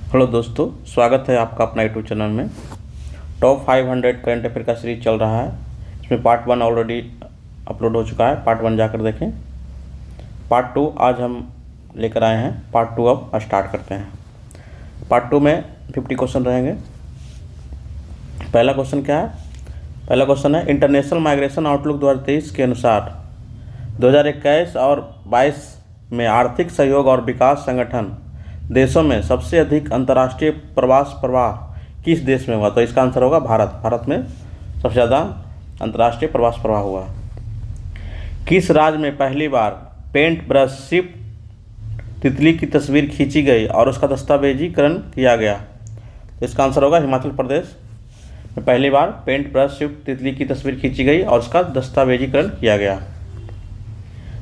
Hello दोस्तों, स्वागत है आपका अपना यूट्यूब चैनल में। टॉप 500 करंट अफेयर का सीरीज चल रहा है। इसमें पार्ट 1 ऑलरेडी अपलोड हो चुका है, पार्ट 1 जाकर देखें। पार्ट 2 आज हम लेकर आए हैं। पार्ट 2 अब स्टार्ट करते हैं। पार्ट 2 में 50 क्वेश्चन रहेंगे। पहला क्वेश्चन क्या है? पहला क्वेश्चन है, इंटरनेशनल माइग्रेशन आउटलुक 2023 के अनुसार 2021 और 22 में आर्थिक सहयोग और विकास संगठन देशों में सबसे अधिक अंतर्राष्ट्रीय प्रवास प्रवाह किस देश में हुआ? तो इसका आंसर होगा भारत। भारत में सबसे ज़्यादा अंतर्राष्ट्रीय प्रवास प्रवाह हुआ। किस राज्य में पहली बार पेंट ब्रश शिप तितली की तस्वीर खींची गई और उसका दस्तावेजीकरण किया गया? तो इसका आंसर होगा हिमाचल प्रदेश में पहली बार पेंट ब्रश शिप तितली की तस्वीर खींची गई और उसका दस्तावेजीकरण किया गया।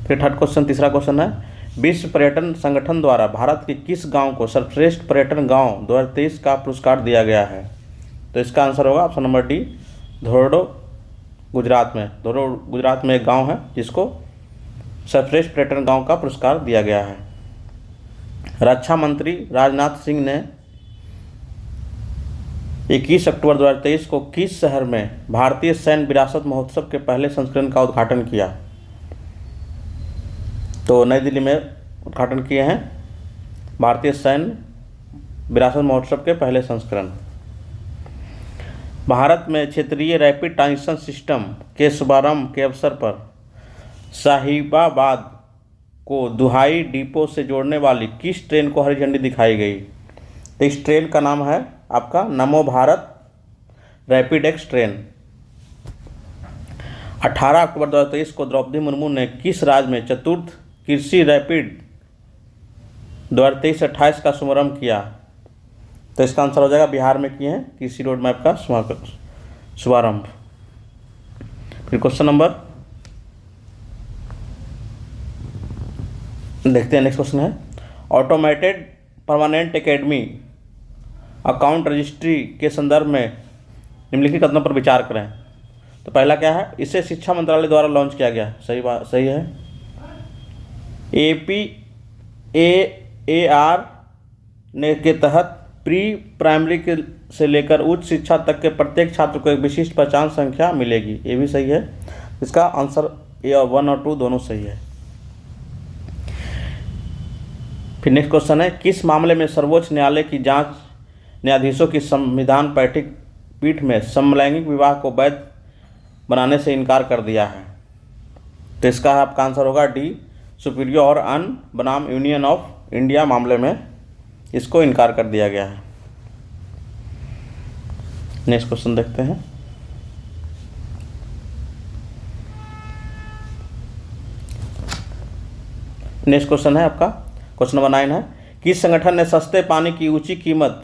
फिर थर्ड क्वेश्चन, तीसरा क्वेश्चन है, विश्व पर्यटन संगठन द्वारा भारत के किस गांव को सर्वश्रेष्ठ पर्यटन गांव 2023 का पुरस्कार दिया गया है? तो इसका आंसर होगा option number D, Dhordo, Gujarat में। धोरडो गुजरात में एक गांव है जिसको सर्वश्रेष्ठ पर्यटन गांव का पुरस्कार दिया गया है। रक्षा मंत्री राजनाथ सिंह ने 21 अक्टूबर 2023 को किस शहर में भारतीय सैन्य विरासत महोत्सव के पहले संस्करण का उद्घाटन किया? तो नई दिल्ली में उद्घाटन किए हैं भारतीय सैन्य विरासत महोत्सव के पहले संस्करण। भारत में क्षेत्रीय रैपिड ट्रांजिशन सिस्टम के शुभारंभ के अवसर पर साहिबाबाद को दुहाई डिपो से जोड़ने वाली किस ट्रेन को हरी झंडी दिखाई गई? तो इस ट्रेन का नाम है आपका नमो भारत रैपिड एक्स ट्रेन। 18 अक्टूबर 2023 को द्रौपदी मुर्मू ने किस राज्य में चतुर्थ कृषि रैपिड 2023-28 का शुभारंभ किया? तो इसका आंसर हो जाएगा बिहार में किए हैं कृषि रोड मैप का शुभारंभ। फिर क्वेश्चन नंबर देखते हैं। नेक्स्ट क्वेश्चन है, automated permanent academy account registry के संदर्भ में निम्नलिखित कथनों पर विचार करें। तो पहला क्या है, इसे शिक्षा मंत्रालय द्वारा लॉन्च किया गया। सही बात, सही है। APAR ने के तहत प्री प्राइमरी के से लेकर उच्च शिक्षा तक के प्रत्येक छात्र को एक विशिष्ट पहचान संख्या मिलेगी। ये भी सही है। इसका आंसर ए और 1 और 2 दोनों सही है। फिर नेक्स्ट क्वेश्चन है, किस मामले में सर्वोच्च न्यायालय की जांच न्यायाधीशों की संविधान पीठ में समलैंगिक विवाह को वैध बनाने से इनकार कर दिया है? तो इसका आपका आंसर होगा डी, सुपीरियर और अन बनाम यूनियन ऑफ इंडिया मामले में इसको इनकार कर दिया गया है। नेक्स्ट क्वेश्चन देखते हैं। नेक्स्ट क्वेश्चन है आपका क्वेश्चन नंबर 9 है, किस संगठन ने सस्ते पानी की ऊंची कीमत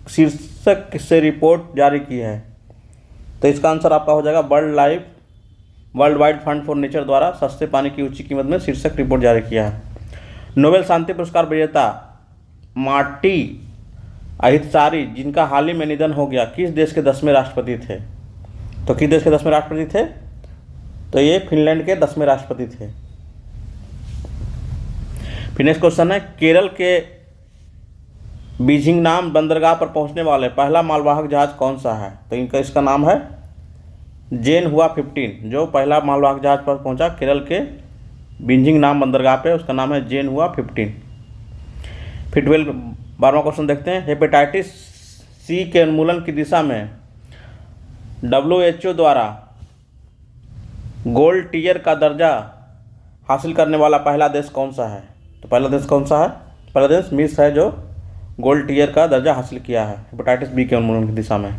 शीर्षक से रिपोर्ट जारी की है? तो इसका आंसर आपका हो जाएगा world wide fund for nature द्वारा सस्ते पानी की ऊंची कीमत में शीर्षक रिपोर्ट जारी किया है। नोबेल शांति पुरस्कार विजेता मार्टी अहितसारी, जिनका हाल ही में निधन हो गया, किस देश के 10वें राष्ट्रपति थे? तो किस देश के 10वें राष्ट्रपति थे? तो ये फिनलैंड के 10वें राष्ट्रपति थे। फिर नेक्स्ट क्वेश्चन है, केरल के बीजिंगनाम बंदरगाह पर पहुंचने वाले पहला मालवाहक जहाज कौन सा है? तो इसका नाम है जेन हुआ 15। जो पहला मालवाहक जहाज पर पहुंचा केरल के बिंजिंग नाम बंदरगाह पे, उसका नाम है जेन हुआ 15। फिर 12वां क्वेश्चन देखते हैं, हेपेटाइटिस सी के उन्मूलन की दिशा में WHO द्वारा गोल्ड टीयर का दर्जा हासिल करने वाला पहला देश कौन सा है? तो पहला देश कौन सा है? पहला देश मिस्र है जो गोल्ड टीयर का दर्जा हासिल किया है हेपेटाइटिस बी के उन्मूलन की दिशा में।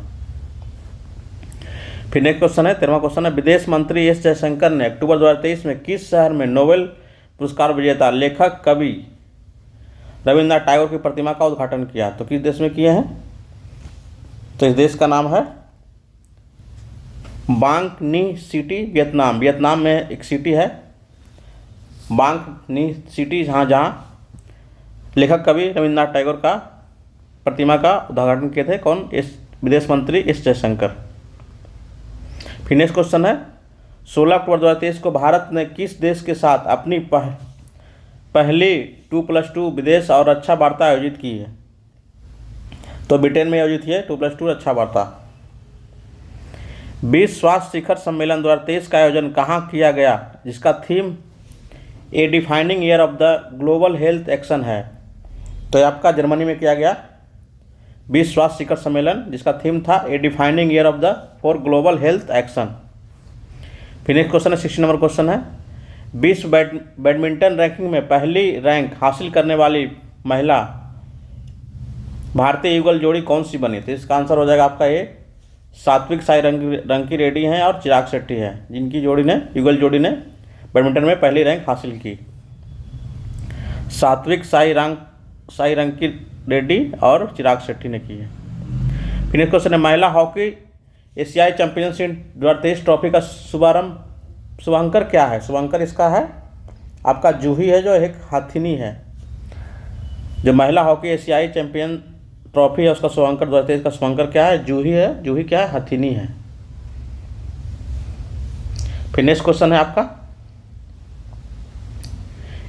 फिर नेक्स्ट क्वेश्चन है, 13वां क्वेश्चन है, विदेश मंत्री एस जयशंकर ने अक्टूबर 2023 में किस शहर में नोबेल पुरस्कार विजेता लेखक कवि रविन्द्रनाथ टैगोर की प्रतिमा का उद्घाटन किया? तो किस देश में किए हैं? तो इस देश का नाम है बांक नी सिटी, वियतनाम। वियतनाम में एक सिटी है बांक नी सिटी, जहाँ लेखक कवि रविन्द्रनाथ टैगोर का प्रतिमा का उद्घाटन किए थे। कौन? विदेश मंत्री एस जयशंकर। फिर नेक्स्ट क्वेश्चन है, 16 अक्टूबर 2023 को भारत ने किस देश के साथ अपनी पहली 2+2 विदेश और रक्षा वार्ता आयोजित की है? तो ब्रिटेन में आयोजित है। 2+2 अच्छा वार्ता। विश्व स्वास्थ्य शिखर सम्मेलन 2023 का आयोजन कहाँ किया गया, जिसका theme A defining year of the global health action है। तो ये आपका जर्मनी में किया गया विश्व स्वास्थ्य शिखर सम्मेलन, जिसका थीम था a defining year of the for global health action. फिर नेक्स्ट क्वेश्चन है 60 नंबर क्वेश्चन है, विश्व बैडमिंटन रैंकिंग में पहली रैंक हासिल करने वाली महिला भारतीय युगल जोड़ी कौन सी बनी। तो इसका आंसर हो जाएगा आपका ये सात्विक साई रंकी रेड्डी हैं और चिराग शेट्टी है, जिनकी जोड़ी ने युगल जोड़ी ने बैडमिंटन में पहली रैंक हासिल की। सात्विक साई रंकी रेड्डी और चिराग शेट्टी ने की है। फिर नेक्स्ट क्वेश्चन है, महिला हॉकी एशियाई चैंपियनशिप 2023 ट्रॉफी का शुभांकर क्या है। शुभांकर इसका है आपका जूही है, जो एक हाथिनी है। जो महिला हॉकी एशियाई चैंपियन ट्रॉफी है उसका शुभांकर 2023 का शुभांकर क्या है, जूही है। जूही क्या है, हथिनी है। फिर नेक्स्ट क्वेश्चन है आपका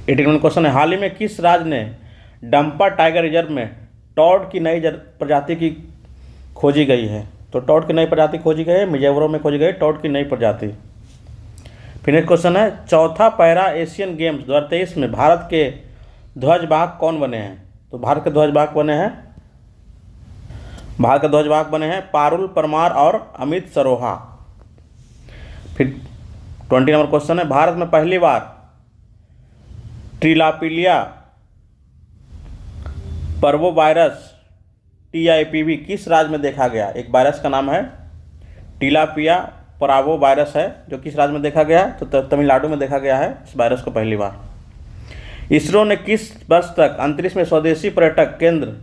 81 क्वेश्चन है, हाल ही में किस राज्य ने डंपा टाइगर रिजर्व में टॉड की नई प्रजाति की खोजी गई है। तो टॉड की नई प्रजाति खोजी गई है, मिजोरम में खोजी गई टॉड की नई प्रजाति। फिर नेक्स्ट क्वेश्चन है, चौथा पैरा एशियन गेम्स 2023 में भारत के ध्वजवाहक कौन बने हैं। तो भारत के ध्वजवाहक बने हैं पारुल परमार और अमित सरोहा। फिर 20 नंबर क्वेश्चन है, भारत में पहली बार ट्रिलापिलिया पर्वोवायरस TIPV किस राज्य में देखा गया। एक वायरस का नाम है टिलापिया परावो वायरस है, जो किस राज्य में देखा गया है, तो तमिलनाडु में देखा गया है इस वायरस को पहली बार। इसरो ने किस वर्ष तक अंतरिक्ष में स्वदेशी पर्यटक केंद्र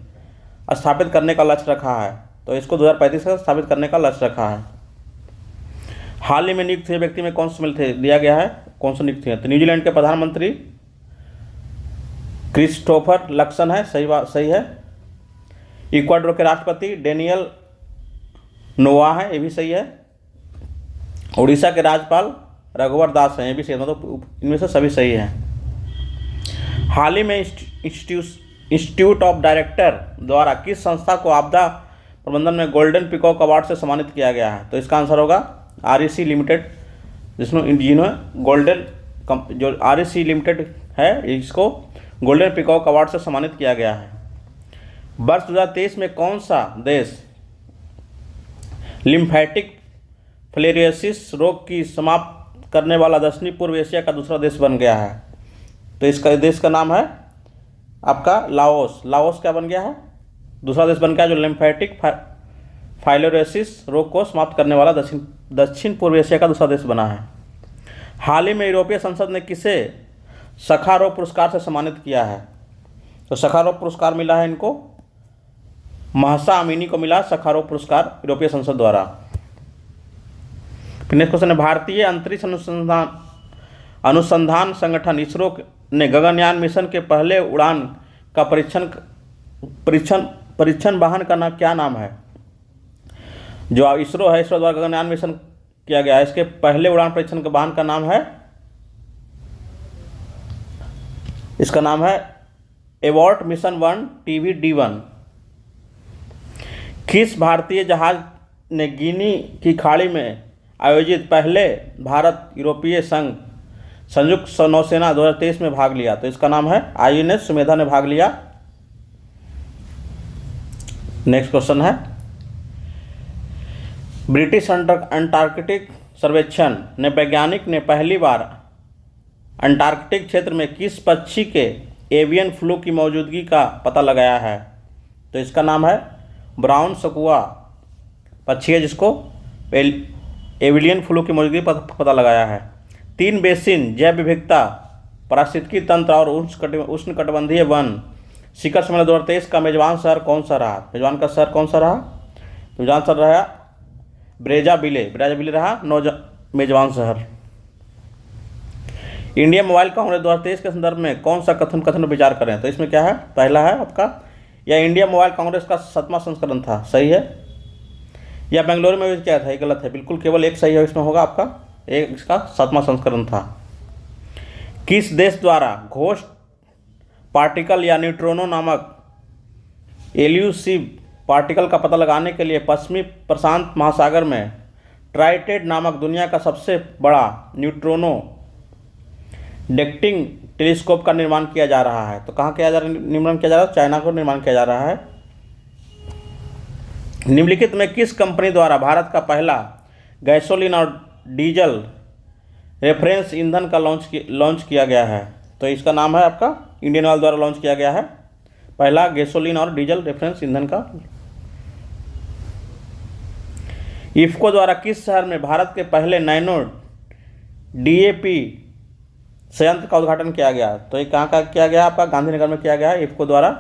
स्थापित करने का लक्ष्य रखा है। तो इसको 2035 तक स्थापित करने का लक्ष्य रखा है। हाल ही में नियुक्त हुए व्यक्ति में कौन से दिया गया है, कौन से नियुक्त हुए। तो न्यूजीलैंड के प्रधानमंत्री क्रिस्टोफर लक्सन है, सही है। इक्वाडोर के राष्ट्रपति डेनियल नोवा है, ये भी सही है। उड़ीसा के राज्यपाल रघुवर दास हैं, ये भी सही है। मतलब इनमें से सभी सही हैं। हाल ही में इंस्टीट्यूट ऑफ डायरेक्टर द्वारा किस संस्था को आपदा प्रबंधन में गोल्डन पिकॉक अवार्ड से सम्मानित किया गया है। तो इसका आंसर होगा REC लिमिटेड, जिन्होंने गोल्डन जो REC लिमिटेड है इसको गोल्डन पिकॉक अवार्ड से सम्मानित किया गया है। वर्ष 2023 में कौन सा देश लिम्फेटिक फिलेरियोसिस रोग की समाप्त करने वाला दक्षिणी पूर्व एशिया का दूसरा देश बन गया है। तो इसका देश का नाम है आपका लाओस। लाओस क्या बन गया है, दूसरा देश बन गया जो लिम्फेटिक फाइलोरोसिस रोग को समाप्त करने वाला दक्षिण पूर्व एशिया का दूसरा देश बना है। हाल ही में यूरोपीय संसद ने किसे सखारोव पुरस्कार से सम्मानित किया है। तो सखारोव पुरस्कार मिला है इनको, महसा अमीनी को मिला सखारोव पुरस्कार यूरोपीय संसद द्वारा। फिर नेक्स्ट क्वेश्चन है, भारतीय अंतरिक्ष अनुसंधान संगठन इसरो ने गगनयान मिशन के पहले उड़ान का परीक्षण वाहन का क्या नाम है। जो इसरो है, इसरो द्वारा गगनयान मिशन किया गया है, इसके पहले उड़ान परीक्षण के वाहन का नाम है, इसका नाम है एवॉर्ट मिशन 1 TVD-1। किस भारतीय जहाज ने गिनी की खाड़ी में आयोजित पहले भारत यूरोपीय संघ संयुक्त नौसेना 2023 में भाग लिया। तो इसका नाम है INS सुमेधा ने भाग लिया। नेक्स्ट क्वेश्चन है, ब्रिटिश अंटार्कटिक सर्वेक्षण ने वैज्ञानिक ने पहली बार अंटार्कटिक क्षेत्र में किस पक्षी के एवियन फ्लू की मौजूदगी का पता लगाया है। तो इसका नाम है ब्राउन सकुआ पक्षी है, जिसको एवियन फ्लू की मौजूदगी पता लगाया है। 3 बेसिन जैव विविधता पारिस्थितिकी तंत्र और उष्णकटिबंधीय वन शिखर सम्मेलन 2023 का मेजबान शहर कौन सा रहा। मेजबान का शहर कौन सा रहा, मेजबान शहर रहा ब्रेजाविले रहा मेजबान शहर। इंडिया मोबाइल कांग्रेस 2023 के संदर्भ में कौन सा कथन पर विचार करें। तो इसमें क्या है, पहला है आपका या इंडिया मोबाइल कांग्रेस का 7वां संस्करण था, सही है। या बेंगलुरु में क्या था, ये गलत है, बिल्कुल केवल एक सही है इसमें होगा आपका, एक इसका 7वां संस्करण था। किस देश द्वारा घोस्ट पार्टिकल या न्यूट्रिनो नामक एल्यूसिव पार्टिकल का पता लगाने के लिए पश्चिमी प्रशांत महासागर में ट्राइटेड नामक दुनिया का सबसे बड़ा न्यूट्रोनो डिटेक्टिंग टेलीस्कोप का निर्माण किया जा रहा है। तो कहाँ निर्माण किया जा रहा है? चाइना को निर्माण किया जा रहा है। निम्नलिखित में किस कंपनी द्वारा भारत का पहला गैसोलीन और डीजल रेफरेंस ईंधन का लॉन्च किया गया है? तो इसका नाम है आपका इंडियन ऑयल द्वारा लॉन्च किया गया है पहला गैसोलीन और डीजल रेफरेंस ईंधन का। इफ्को द्वारा किस शहर में भारत के पहले नैनो डीएपी संयंत्र का उद्घाटन किया गया? तो ये कहाँ का किया गया? आपका गांधीनगर में किया गया है इफ्को द्वारा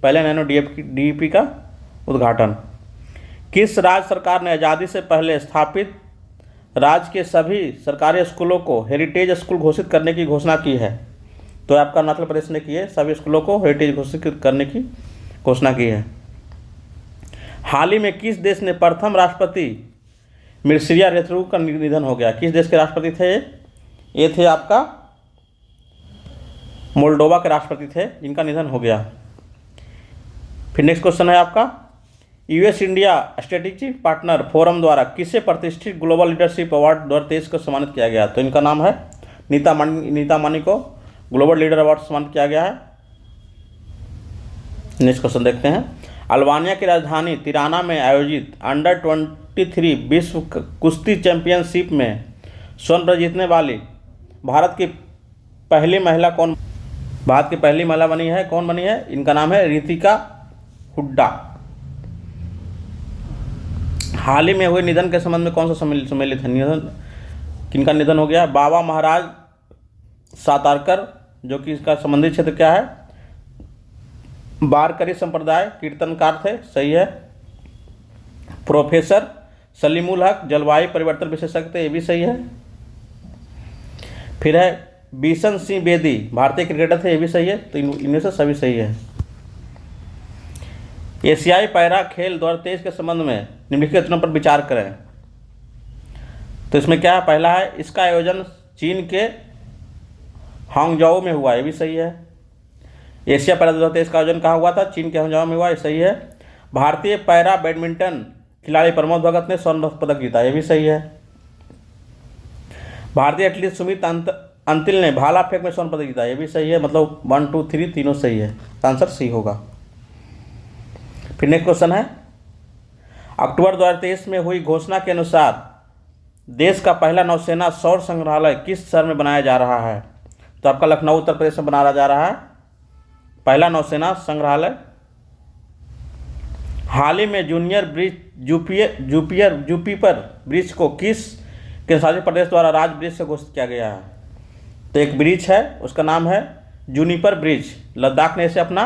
पहले नैनो डीएपी का उद्घाटन। किस राज्य सरकार ने आज़ादी से पहले स्थापित राज्य के सभी सरकारी स्कूलों को हेरिटेज स्कूल घोषित करने की घोषणा की है? तो आपका अरुणाचल प्रदेश ने की है, सभी स्कूलों को हेरिटेज घोषित करने की घोषणा की है। हाल ही में किस देश ने प्रथम राष्ट्रपति मिर्सिया रेथरू का निधन हो गया? किस देश के राष्ट्रपति थे ये थे आपका मोल्डोवा के राष्ट्रपति थे जिनका निधन हो गया। फिर नेक्स्ट क्वेश्चन है आपका US India strategic partner forum द्वारा किसे प्रतिष्ठित ग्लोबल लीडरशिप अवार्ड 2023 को सम्मानित किया गया? तो इनका नाम है नीता मानी को ग्लोबल लीडर अवार्ड सम्मानित किया गया है। नेक्स्ट क्वेश्चन देखते हैं। अल्बानिया की राजधानी तिराना में आयोजित अंडर 23 विश्व कुश्ती चैंपियनशिप में स्वर्ण पदक जीतने वाली भारत की पहली महिला बनी है? कौन बनी है? इनका नाम है रितिका हुड्डा। हाल ही में हुए निधन के संबंध में कौन सा सम्मिलित है? किनका निधन हो गया? बाबा महाराज सातारकर, जो कि इसका संबंधित क्षेत्र क्या है? वारकरी संप्रदाय कीर्तनकार थे, सही है। प्रोफेसर सलीमुल हक जलवायु परिवर्तन विशेषज्ञ थे, ये भी सही है। फिर है बिशन सिंह बेदी भारतीय क्रिकेटर थे, ये भी सही है। तो इनमें से सभी सही है। एशियाई पैरा खेल 2023 के संबंध में निम्नलिखित कथनों पर विचार करें। तो इसमें क्या है? पहला है इसका आयोजन चीन के हांगझाओ में हुआ, ये भी सही है। एशिया पैरा 2023 का आयोजन कहाँ हुआ था? चीन के हांगझाओ में हुआ, ये सही है। भारतीय पैरा बैडमिंटन खिलाड़ी प्रमोद भगत ने स्वर्ण पदक जीता, ये भी सही है। भारतीय एथलीट सुमित अंतिल ने भाला फेंक में स्वर्ण पदक जीता, ये भी सही है। मतलब 1 2 3 तीनों सही है। आंसर सी होगा। फिर नेक्स्ट क्वेश्चन है अक्टूबर 2023 में हुई घोषणा के अनुसार देश का पहला नौसेना सौर संग्रहालय किस शहर में बनाया जा रहा है? तो आपका लखनऊ उत्तर प्रदेश में बनाया जा रहा है पहला नौसेना संग्रहालय। हाल ही में जूनियर ब्रिज जुपिपर ब्रिज को किस केंद्रशासित प्रदेश द्वारा राज्य ब्रिज से घोषित किया गया है? तो एक ब्रिज है, उसका नाम है जूनिपर ब्रिज। लद्दाख ने इसे अपना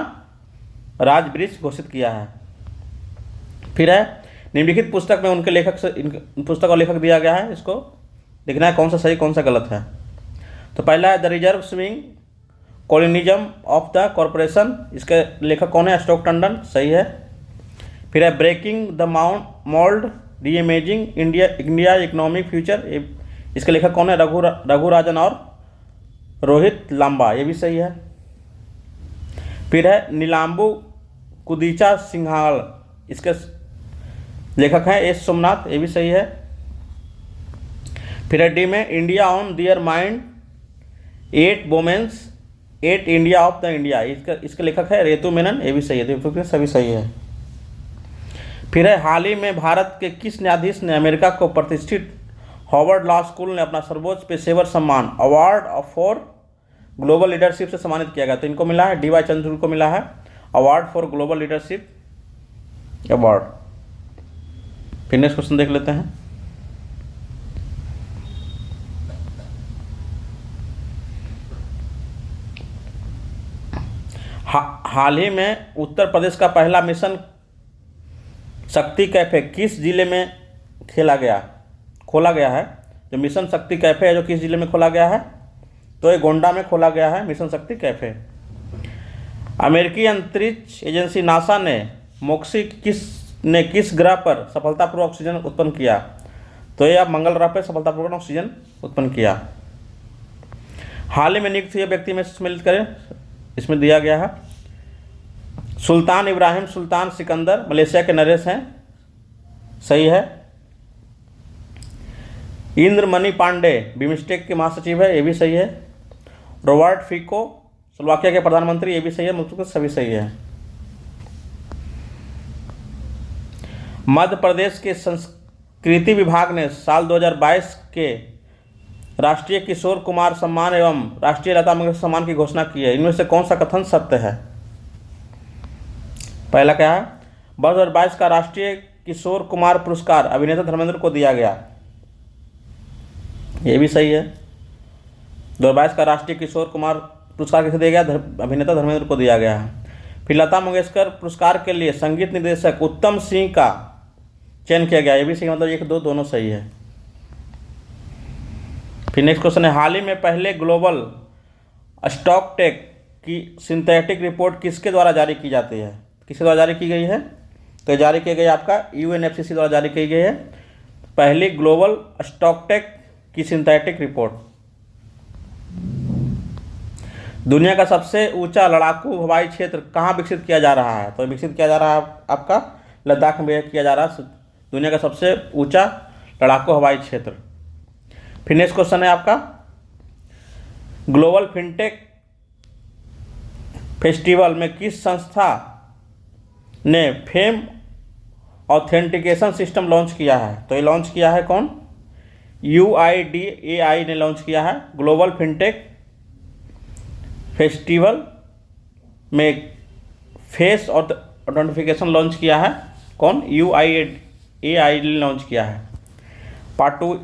राज्य ब्रिज घोषित किया है। फिर है निम्नलिखित पुस्तक में उनके लेखक से पुस्तक का लेखक दिया गया है, इसको देखना है कौन सा सही कौन सा गलत है। तो पहला है the reserve swing colonialism of the corporation, इसके लेखक कौन है? अशोक टंडन, सही है। फिर है ब्रेकिंग द मोल्ड री इमेजिंग इंडिया इकोनॉमिक फ्यूचर, इसके लेखक कौन है? रघुराजन और रोहित लांबा, ये भी सही है। फिर है नीलाम्बू कुदीचा सिंघाल, इसके लेखक हैं एस सोमनाथ, ये भी सही है। फिर है डी में India on their mind 8 women's 8 India of the India, इसके लेखक है रेतु मेनन, ये भी सही है। तो सभी सही है। फिर है हाल ही में भारत के किस न्यायाधीश ने अमेरिका को प्रतिष्ठित हार्वर्ड लॉ स्कूल ने अपना सर्वोच्च पेशेवर सम्मान अवार्ड फॉर ग्लोबल लीडरशिप से सम्मानित किया गया? तो इनको मिला है DY चंद्रचूड़ को मिला है award for global leadership award. फिर नेक्स्ट क्वेश्चन देख लेते हैं। हाल ही में उत्तर प्रदेश का पहला मिशन शक्ति कैफे किस जिले में खोला गया है? जो मिशन शक्ति कैफे है जो किस जिले में खोला गया है? तो ये गोंडा में खोला गया है मिशन शक्ति कैफे। अमेरिकी अंतरिक्ष एजेंसी नासा ने मोक्सी किस ग्रह पर सफलतापूर्वक ऑक्सीजन उत्पन्न किया? तो ये अब मंगल ग्रह पर सफलतापूर्वक ऑक्सीजन उत्पन्न किया। हाल ही में नियुक्त हुए व्यक्ति में सम्मिलित करें, इसमें दिया गया है सुल्तान इब्राहिम सुल्तान सिकंदर मलेशिया के नरेश हैं, सही है। इंद्रमणि पांडे बिम्स्टेक के महासचिव है, ये भी सही है। रॉबर्ट फिको स्लोवाकिया के प्रधानमंत्री, ये भी सही है। मुझको सभी सही है। मध्य प्रदेश के संस्कृति विभाग ने साल 2022 के राष्ट्रीय किशोर कुमार सम्मान एवं राष्ट्रीय लता मंगेशकर सम्मान की घोषणा की है। इनमें से कौन सा कथन सत्य है? पहला क्या है? 2022 का राष्ट्रीय किशोर कुमार पुरस्कार अभिनेता धर्मेंद्र को दिया गया, ये भी सही है। 2022 का राष्ट्रीय किशोर कुमार पुरस्कार किसे दिया गया? अभिनेता धर्मेंद्र को दिया गया है। फिर लता मंगेशकर पुरस्कार के लिए संगीत निर्देशक उत्तम सिंह का चयन किया गया, ये भी सही, मतलब एक दो दोनों सही है। फिर नेक्स्ट क्वेश्चन है, हाल ही में पहले ग्लोबल स्टॉक टेक की सिंथेटिक रिपोर्ट किसके द्वारा जारी की जाती है? किसके द्वारा जारी की गई है? तो जारी की गई आपका UNFCCC द्वारा जारी की गई है पहली ग्लोबल स्टॉक टेक की सिंथेटिक रिपोर्ट। दुनिया का सबसे ऊंचा लड़ाकू हवाई क्षेत्र कहाँ विकसित किया जा रहा है? तो विकसित किया जा रहा है आपका लद्दाख में किया जा रहा है दुनिया का सबसे ऊंचा लड़ाकू हवाई क्षेत्र। फिर नेक्स्ट क्वेश्चन है आपका, ग्लोबल फिनटेक फेस्टिवल में किस संस्था ने फेम ऑथेंटिकेशन सिस्टम लॉन्च किया है? तो ये लॉन्च किया है कौन? UIDAI ने लॉन्च किया है। ग्लोबल फिनटेक फेस्टिवल में फेस ऑथेंटिकेशन लॉन्च किया है कौन? UIDAI ने लॉन्च किया है। पार्ट 2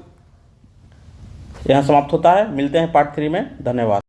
यहाँ समाप्त होता है, मिलते हैं पार्ट 3 में। धन्यवाद।